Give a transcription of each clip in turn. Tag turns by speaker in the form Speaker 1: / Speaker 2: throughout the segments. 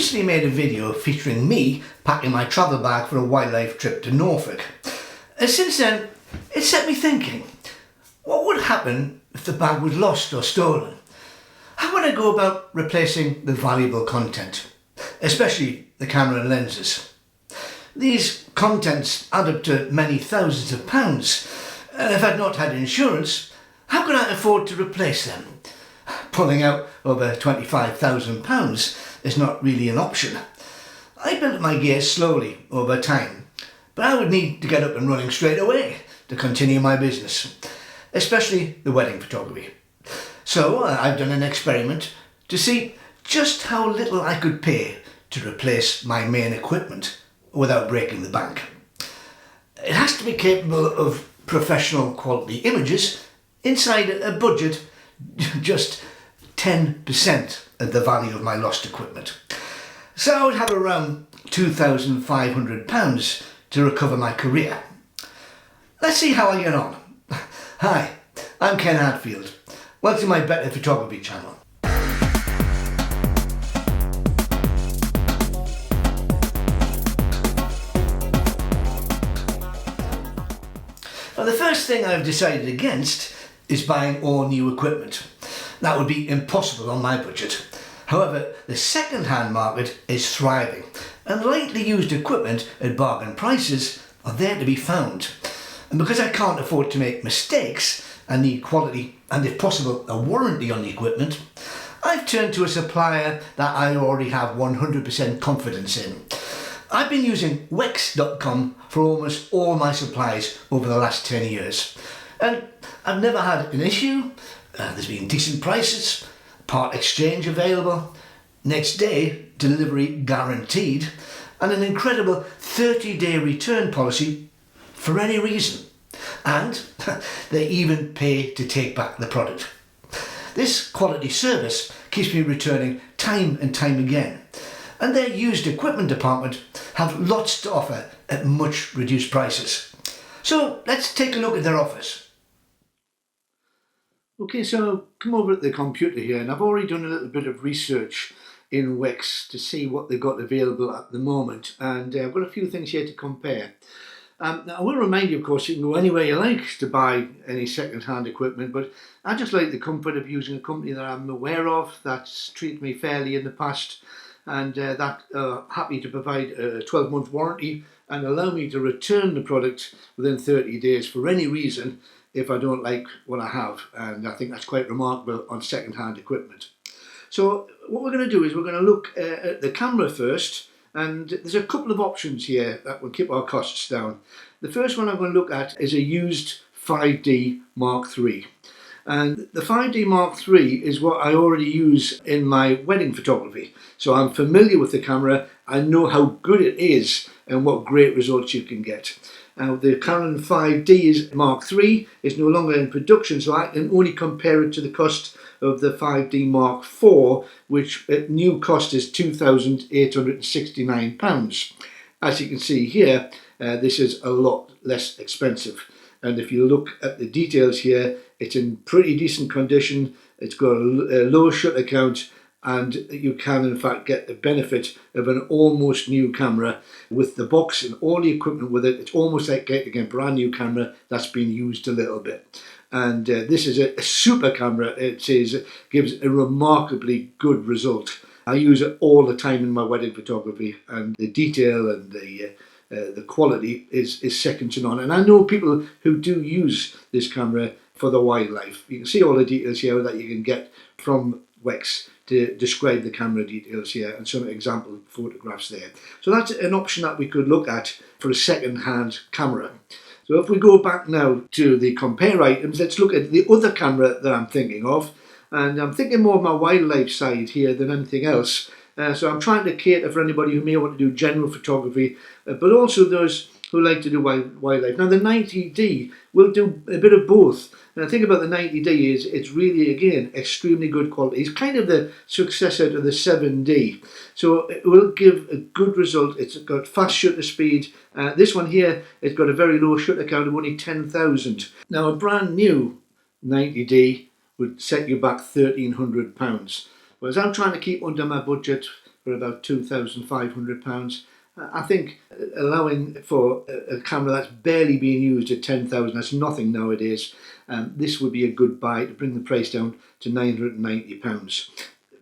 Speaker 1: recently made a video featuring me packing my travel bag for a wildlife trip to Norfolk. Since then, it set me thinking, what would happen if the bag was lost or stolen? How would I go about replacing the valuable content, especially the camera and lenses? These contents add up to many thousands of pounds, and if I'd not had insurance, how could I afford to replace them? Pulling out over £25,000 is not really an option. I built my gear slowly over time, but I would need to get up and running straight away to continue my business, especially the wedding photography. So I've done an experiment to see just how little I could pay to replace my main equipment without breaking the bank. It has to be capable of professional quality images inside a budget just 10% of the value of my lost equipment. So I would have around £2,500 to recover my career. Let's see how I get on. Hi, I'm Ken Hadfield. Welcome to my Better Photography channel. Now, the first thing I've decided against is buying all new equipment. That would be impossible on my budget. However, the second-hand market is thriving, and lightly used equipment at bargain prices are there to be found. And because I can't afford to make mistakes and need quality and, if possible, a warranty on the equipment, I've turned to a supplier that I already have 100% confidence in. I've been using Wex.com for almost all my supplies over the last 10 years, and I've never had an issue. There's been decent prices, part exchange available, next day delivery guaranteed, and an incredible 30-day return policy for any reason. And they even pay to take back the product. This quality service keeps me returning time and time again, and their used equipment department have lots to offer at much reduced prices. So let's take a look at their offers. Okay, so come over at the computer here, and I've already done a little bit of research in Wex to see what they've got available at the moment, and I've got a few things here to compare. Now, I will remind you, of course, you can go anywhere you like to buy any second-hand equipment, but I just like the comfort of using a company that I'm aware of, that's treated me fairly in the past, and that are happy to provide a 12-month warranty and allow me to return the product within 30 days for any reason if I don't like what I have. And I think that's quite remarkable on second-hand equipment. So what we're going to do is we're going to look at the camera first, and there's a couple of options here that will keep our costs down. The first one I'm going to look at is a used 5D Mark III. And the 5D Mark III is what I already use in my wedding photography. So I'm familiar with the camera, I know how good it is and what great results you can get. Now, the Canon 5D Mark III is no longer in production, so I can only compare it to the cost of the 5D Mark IV, which at new cost is £2,869. As you can see here, this is a lot less expensive. And if you look at the details here, it's in pretty decent condition. It's got a low shutter count, and you can in fact get the benefit of an almost new camera with the box and all the equipment with it. It's almost like getting a brand new camera that's been used a little bit. And this is a super camera. It gives a remarkably good result. I use it all the time in my wedding photography, and the detail and the quality is second to none. And I know people who do use this camera for the wildlife. You can see all the details here that you can get from Wex to describe the camera details here, and some example photographs there. So that's an option that we could look at for a second-hand camera. So if we go back now to the compare items, let's look at the other camera that I'm thinking of. And I'm thinking more of my wildlife side here than anything else. So I'm trying to cater for anybody who may want to do general photography, but also those who like to do wildlife. Now, the 90D will do a bit of both. And the thing about the 90D is it's really, again, extremely good quality. It's kind of the successor to the 7D. So it will give a good result. It's got fast shutter speed. This one here, it's got a very low shutter count of only 10,000. Now, a brand new 90D would set you back £1,300. Whereas I'm trying to keep under my budget for about £2,500. I think allowing for a camera that's barely being used at 10,000, that's nothing nowadays. This would be a good buy to bring the price down to £990.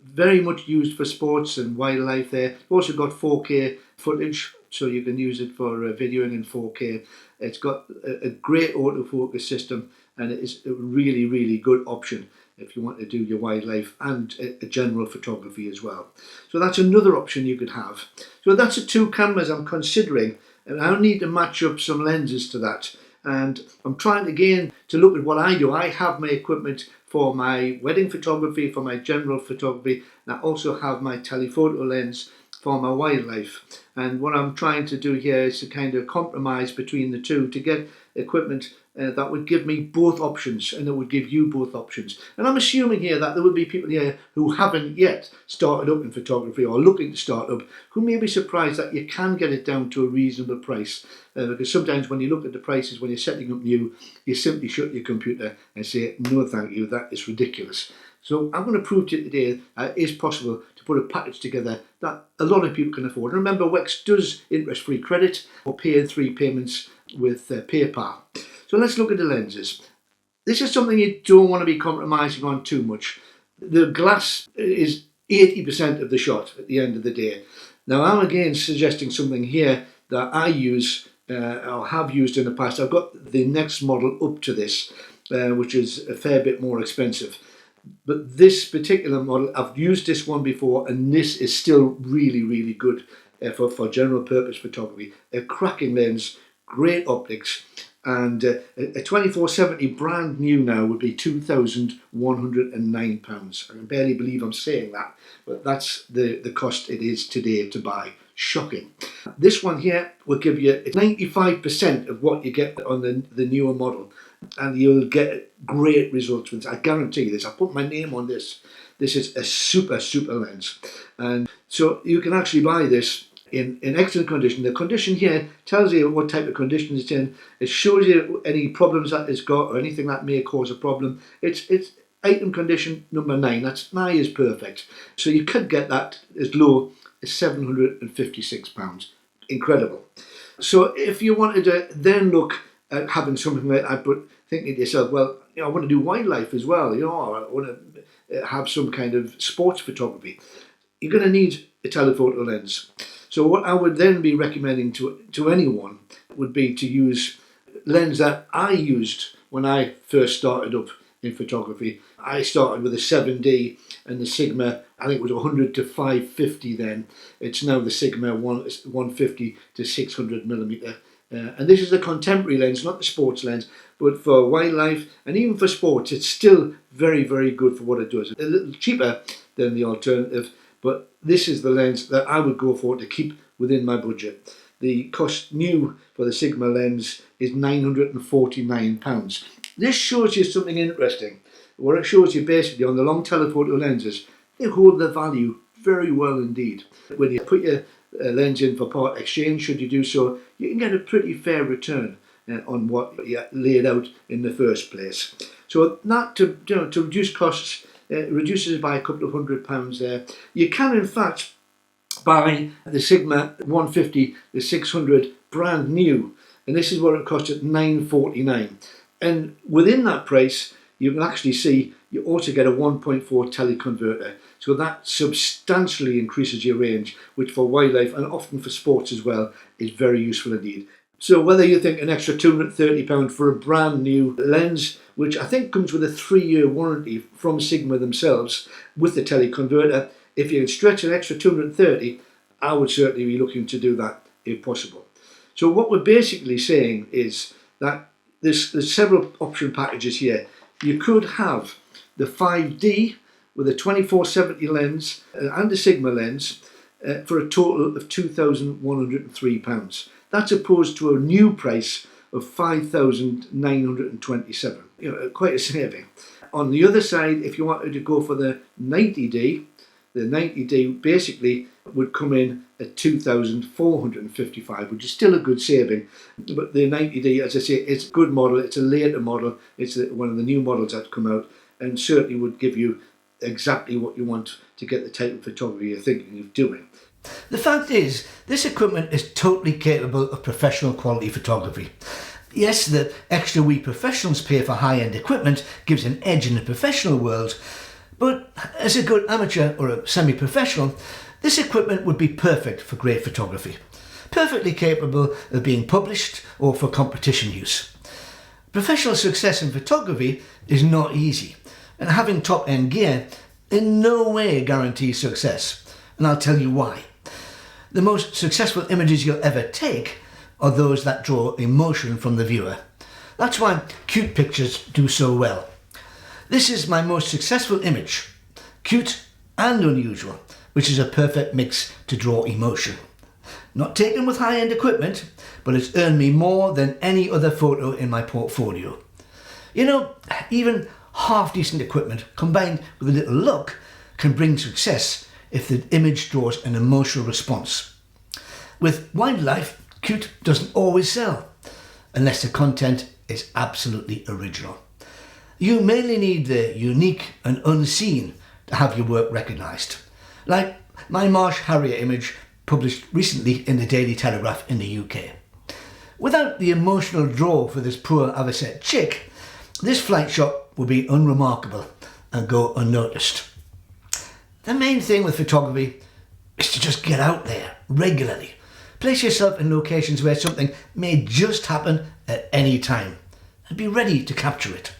Speaker 1: Very much used for sports and wildlife there. You've also got 4K footage, so you can use it for videoing in 4K. It's got a great autofocus system, and it is a really, really good option if you want to do your wildlife and a general photography as well. So that's another option you could have. So that's the two cameras I'm considering, and I'll need to match up some lenses to that. And I'm trying again to look at what I do. I have my equipment for my wedding photography, for my general photography, and I also have my telephoto lens for my wildlife. And what I'm trying to do here is to kind of compromise between the two to get equipment that would give me both options, and it would give you both options. And I'm assuming here that there will be people here who haven't yet started up in photography or looking to start up, who may be surprised that you can get it down to a reasonable price. Because sometimes when you look at the prices when you're setting up new, you simply shut your computer and say, no thank you, that is ridiculous. So I'm going to prove to you today that it is possible to put a package together that a lot of people can afford. And remember, Wex does interest-free credit or pay in 3 payments with PayPal. So let's look at the lenses. This is something you don't want to be compromising on too much. The glass is 80% of the shot at the end of the day. Now I'm again suggesting something here that I use or have used in the past. I've got the next model up to this, which is a fair bit more expensive. But this particular model, I've used this one before, and this is still really, really good for general purpose photography. A cracking lens, great optics, and a 2470 brand new now would be £2,109. I can barely believe I'm saying that, but that's the cost it is today to buy. Shocking. This one here will give you 95% of what you get on the newer model, and you'll get great results with this. I guarantee this. I put my name on this. This is a super, super lens. And so you can actually buy this in excellent condition. The condition here tells you what type of condition it's in. It shows you any problems that it's got or anything that may cause a problem. It's item condition number 9. That's 9 is perfect. So you could get that as low as £756. Incredible. So if you wanted to then look at having something like that, but thinking to yourself, well, I want to do wildlife as well, or I want to have some kind of sports photography, you're going to need a telephoto lens. So what I would then be recommending to anyone would be to use a lens that I used when I first started up in photography. I started with a 7D and the Sigma, I think it was 100 to 550 then. It's now the Sigma 150 to 600mm. And this is the contemporary lens, not the sports lens, but for wildlife and even for sports, it's still very, very good for what it does. A little cheaper than the alternative, but this is the lens that I would go for to keep within my budget. The cost new for the Sigma lens is £949. This shows you something interesting. What it shows you basically on the long telephoto lenses, they hold their value very well indeed. When you put your lens in for part exchange, should you do so, you can get a pretty fair return on what you laid out in the first place. So that to reduce costs, reduces it by a couple of £100 there. You can in fact buy the Sigma 150, the 600 brand new, and this is what it costs at £949. And within that price, you can actually see you also get a 1.4 teleconverter. So that substantially increases your range, which for wildlife and often for sports as well is very useful indeed. So whether you think an extra £230 for a brand new lens, which I think comes with a 3-year warranty from Sigma themselves with the teleconverter, if you can stretch an extra £230, I would certainly be looking to do that if possible. So what we're basically saying is that there's several option packages here. You could have the 5D with a 2470 lens and a Sigma lens for a total of £2,103. That's opposed to a new price of £5,927. Quite a saving. On the other side, if you wanted to go for the 90D, the 90D basically would come in at £2,455, which is still a good saving. But the 90D, as I say, it's a good model. It's a later model. It's one of the new models that come out, and certainly would give you exactly what you want to get the type of photography you're thinking of doing.
Speaker 2: The fact is, this equipment is totally capable of professional quality photography. Yes, the extra we professionals pay for high-end equipment gives an edge in the professional world, but as a good amateur or a semi-professional, this equipment would be perfect for great photography. Perfectly capable of being published or for competition use. Professional success in photography is not easy, and having top-end gear in no way guarantees success, and I'll tell you why. The most successful images you'll ever take are those that draw emotion from the viewer. That's why cute pictures do so well. This is my most successful image, cute and unusual, which is a perfect mix to draw emotion. Not taken with high-end equipment, but it's earned me more than any other photo in my portfolio. You know, even half-decent equipment combined with a little luck can bring success if the image draws an emotional response. With wildlife, cute doesn't always sell, unless the content is absolutely original. You mainly need the unique and unseen to have your work recognised. Like my Marsh Harrier image published recently in the Daily Telegraph in the UK. Without the emotional draw for this poor avocet chick, this flight shot would be unremarkable and go unnoticed. The main thing with photography is to just get out there regularly. Place yourself in locations where something may just happen at any time and be ready to capture it.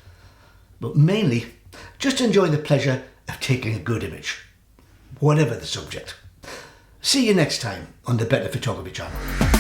Speaker 2: But mainly, just enjoy the pleasure of taking a good image, whatever the subject. See you next time on the Better Photography channel.